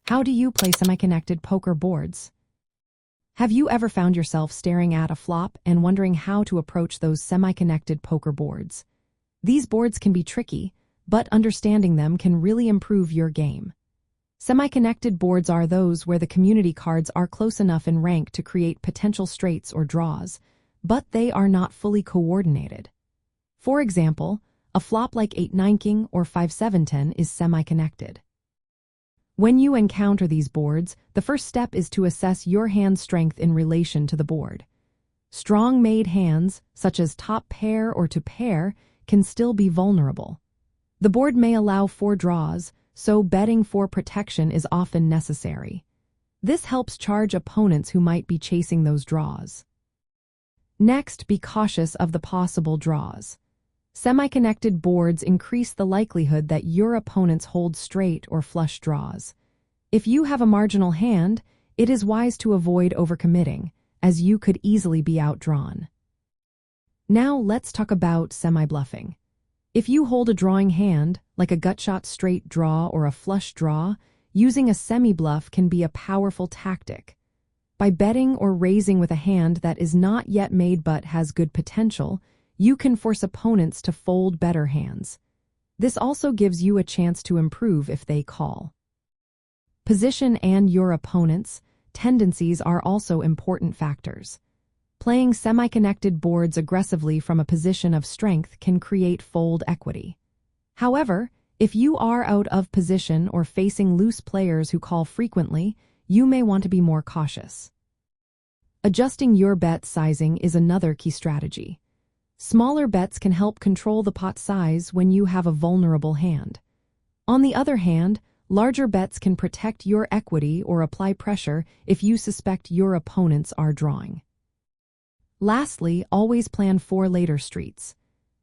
How do you play semi-connected poker boards? Have you ever found yourself staring at a flop and wondering how to approach those semi-connected poker boards? These boards can be tricky, but understanding them can really improve your game. Semi-connected boards are those where the community cards are close enough in rank to create potential straights or draws, but they are not fully coordinated. For example, a flop like 8-9 king or 5-7-10 is semi-connected. When you encounter these boards, the first step is to assess your hand strength in relation to the board. Strong made hands, such as top pair or to pair, can still be vulnerable. The board may allow for draws, so betting for protection is often necessary. This helps charge opponents who might be chasing those draws. Next, be cautious of the possible draws. Semi-connected boards increase the likelihood that your opponents hold straight or flush draws. If you have a marginal hand, it is wise to avoid overcommitting, as you could easily be outdrawn. Now let's talk about semi-bluffing. If you hold a drawing hand, like a gutshot straight draw or a flush draw, using a semi-bluff can be a powerful tactic. By betting or raising with a hand that is not yet made but has good potential, you can force opponents to fold better hands. This also gives you a chance to improve if they call. Position and your opponent's tendencies are also important factors. Playing semi-connected boards aggressively from a position of strength can create fold equity. However, if you are out of position or facing loose players who call frequently, you may want to be more cautious. Adjusting your bet sizing is another key strategy. Smaller bets can help control the pot size when you have a vulnerable hand. On the other hand, larger bets can protect your equity or apply pressure if you suspect your opponents are drawing. Lastly, always plan for later streets.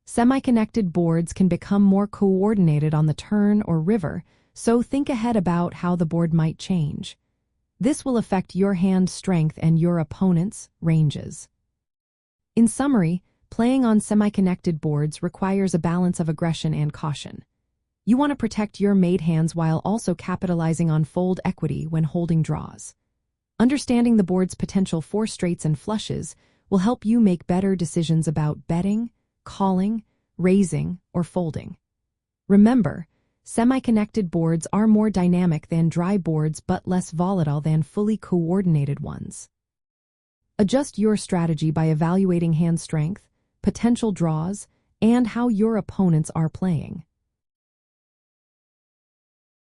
Semi-connected boards can become more coordinated on the turn or river, so think ahead about how the board might change. This will affect your hand strength and your opponent's ranges. In summary, playing on semi-connected boards requires a balance of aggression and caution. You want to protect your made hands while also capitalizing on fold equity when holding draws. Understanding the board's potential for straights and flushes will help you make better decisions about betting, calling, raising, or folding. Remember, semi-connected boards are more dynamic than dry boards but less volatile than fully coordinated ones. Adjust your strategy by evaluating hand strength, potential draws, and how your opponents are playing.